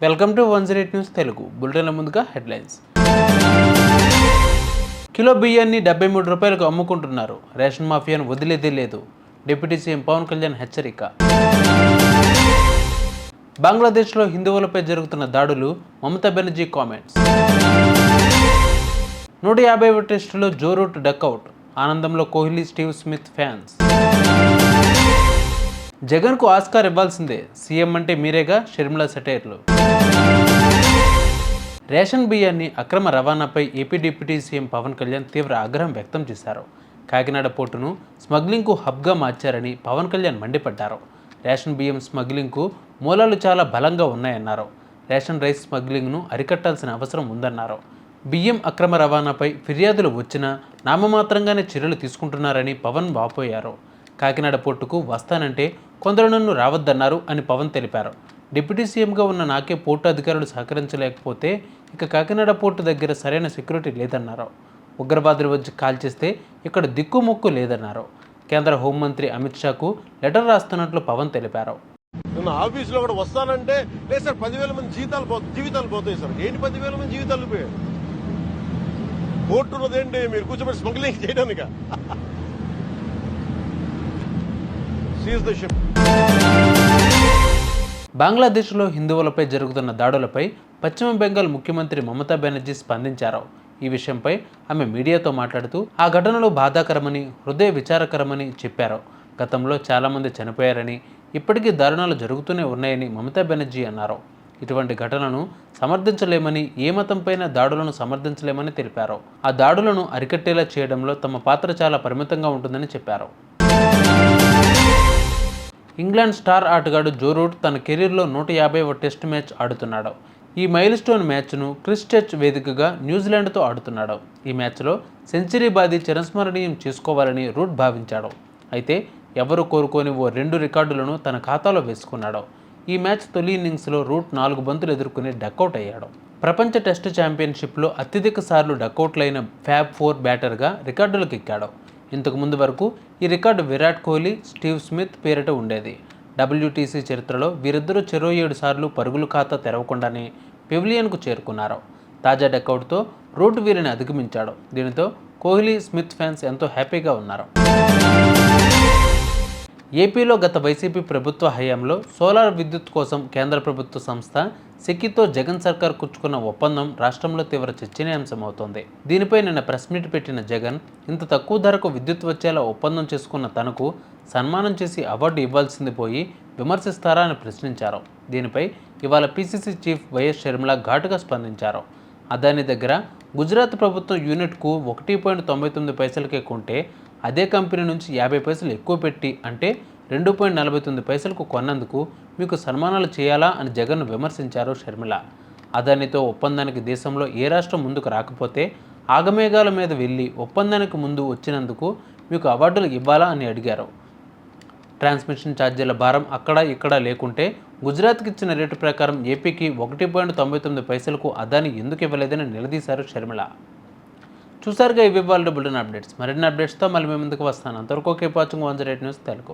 Welcome to 108 news Telugu. బులెటిన్ల ముందుగా headlines. Kilo బియ్యాన్ని 73 రూపాయలకు అమ్ముకుంటున్నారు. రేషన్ మాఫియాను వదిలేదే లేదు. డిప్యూటీ సీఎం పవన్ కళ్యాణ్ హెచ్చరిక. బంగ్లాదేశ్లో హిందువులపై జరుగుతున్న దాడులు, మమతా బెనర్జీ కామెంట్స్. 150వ టెస్టులో జో రూట్ డకౌట్. ఆనందంలో కోహ్లీ, స్టీవ్ స్మిత్ ఫ్యాన్స్. జగన్కు ఆస్కార్ ఇవ్వాల్సిందే, సీఎం అంటే మీరేగా షర్మిల సెటైర్లు. రేషన్ బియ్యాన్ని అక్రమ రవాణాపై AP deputy CM Pawan Kalyan తీవ్ర ఆగ్రహం వ్యక్తం చేశారు. కాకినాడ పోర్టును స్మగ్లింగ్కు హబ్గా మార్చారని పవన్ కళ్యాణ్ మండిపడ్డారు. రేషన్ బియ్యం స్మగ్లింగ్కు మూలాలు చాలా బలంగా ఉన్నాయన్నారు. రేషన్ రైస్ స్మగ్లింగ్ను అరికట్టాల్సిన అవసరం ఉందన్నారు. బియ్యం అక్రమ రవాణాపై ఫిర్యాదులు వచ్చినా నామమాత్రంగానే చర్యలు తీసుకుంటున్నారని పవన్ వాపోయారు. కాకినాడ పోర్టుకు వస్తానంటే కొందరు నన్ను రావద్దన్నారు అని పవన్ తెలిపారు. డిప్యూటీ సీఎంగా ఉన్న నాకే పోర్టు అధికారులు సహకరించలేకపోతే ఇక కాకినాడ పోర్టు దగ్గర సరైన సెక్యూరిటీ లేదన్నారు. ఉగ్రవాదులు వచ్చి కాల్చేస్తే ఇక్కడ దిక్కుముక్కు లేదన్నారు. కేంద్ర హోంమంత్రి అమిత్ షాకు లెటర్ రాస్తున్నట్లు పవన్ తెలిపారు. ఆఫీసులో కూడా వస్తానంటే లేదు సార్, 10,000 మంది జీవితాలు పోతాయి సార్. ఏంటి 10,000 మంది జీవితాలు పోయాయి? పోర్టు ఉన్నదేంటి మీరు కూర్చోబెట్టి స్మగ్లింగ్ చేయడానికి? బంగ్లాదేశ్లో హిందువులపై జరుగుతున్న దాడులపై పశ్చిమ బెంగాల్ ముఖ్యమంత్రి మమతా బెనర్జీ స్పందించారు. ఈ విషయంపై ఆమె మీడియాతో మాట్లాడుతూ ఆ ఘటనలు బాధాకరమని, హృదయ విచారకరమని చెప్పారు. గతంలో చాలామంది చనిపోయారని, ఇప్పటికీ దారుణాలు జరుగుతూనే ఉన్నాయని మమతా బెనర్జీ అన్నారు. ఇటువంటి ఘటనలను సమర్థించలేమని, ఏ మతంపైన దాడులను సమర్థించలేమని తెలిపారు. ఆ దాడులను అరికట్టేలా చేయడంలో తమ పాత్ర చాలా పరిమితంగా ఉంటుందని చెప్పారు. ఇంగ్లాండ్ స్టార్ ఆటగాడు జో రూట్ తన కెరీర్లో 150వ టెస్ట్ మ్యాచ్ ఆడుతున్నాడు. ఈ మైల్ స్టోన్ మ్యాచ్ను క్రిస్ చర్చ్ వేదికగా న్యూజిలాండ్తో ఆడుతున్నాడు. ఈ మ్యాచ్లో సెంచరీ బాది చిరస్మరణీయం చేసుకోవాలని రూట్ భావించాడు. అయితే ఎవరు కోరుకోని ఓ 2 రికార్డులను తన ఖాతాలో వేసుకున్నాడు. ఈ మ్యాచ్ తొలి ఇన్నింగ్స్లో రూట్ 4 బంతులు ఎదుర్కొని డకౌట్ అయ్యాడు. ప్రపంచ టెస్ట్ ఛాంపియన్షిప్లో అత్యధిక సార్లు డకౌట్లైన ఫ్యాబ్ 4 బ్యాటర్గా రికార్డులకు ఎక్కాడు. ఇంతకు ముందు వరకు ఈ record Virat Kohli, Steve Smith పేరిట ఉండేది. WTC చరిత్రలో వీరిద్దరూ చెరో 7 సార్లు పరుగుల ఖాతా తెరవకుండానే పెవిలియన్కు చేరుకున్నారు. తాజా డకౌట్తో రూట్ వీరిని అధిగమించాడు. దీనితో కోహ్లీ, స్మిత్ ఫ్యాన్స్ ఎంతో హ్యాపీగా ఉన్నారు. ఏపీలో గత వైసీపీ ప్రభుత్వ హయాంలో సోలార్ విద్యుత్ కోసం కేంద్ర ప్రభుత్వ సంస్థ సెకితో జగన్ సర్కార్ కుచ్చుకున్న ఒప్పందం రాష్ట్రంలో తీవ్ర చర్చనీయాంశమవుతోంది. దీనిపై నిన్న ప్రెస్ మీట్ పెట్టిన జగన్, ఇంత తక్కువ ధరకు విద్యుత్ వచ్చేలా ఒప్పందం చేసుకున్న తనకు సన్మానం చేసి అవార్డు ఇవ్వాల్సింది పోయి విమర్శిస్తారా అని ప్రశ్నించారు. దీనిపై ఇవాళ PCC చీఫ్ వైఎస్ షర్మిల ఘాటుగా స్పందించారు. అదాని దగ్గర గుజరాత్ ప్రభుత్వం యూనిట్కు 1.99 పైసలకే కొంటే అదే కంపెనీ నుంచి 50 పైసలు ఎక్కువ పెట్టి అంటే 2.49 పైసలకు కొన్నందుకు మీకు సన్మానాలు చేయాలా అని జగన్ను విమర్శించారు షర్మిల. అదానితో ఒప్పందానికి దేశంలో ఏ రాష్ట్రం ముందుకు రాకపోతే ఆగమేఘాల మీద వెళ్ళి ఒప్పందానికి ముందు వచ్చినందుకు మీకు అవార్డులు ఇవ్వాలా అని అడిగారు. ట్రాన్స్మిషన్ ఛార్జీల భారం అక్కడ ఇక్కడ లేకుంటే గుజరాత్కి ఇచ్చిన రేటు ప్రకారం ఏపీకి 1.99 పైసలకు అదాని ఎందుకు ఇవ్వలేదని నిలదీశారు షర్మిల. చూసారుగా ఇవి వాళ్ళ బులెటిన్ అప్డేట్స్. మరిన్ని అప్డేట్స్తో మళ్ళీ మీ ముందుకు వస్తాను. అంతవరకు కీప్ వాచింగ్ 108 న్యూస్ తెలుగు.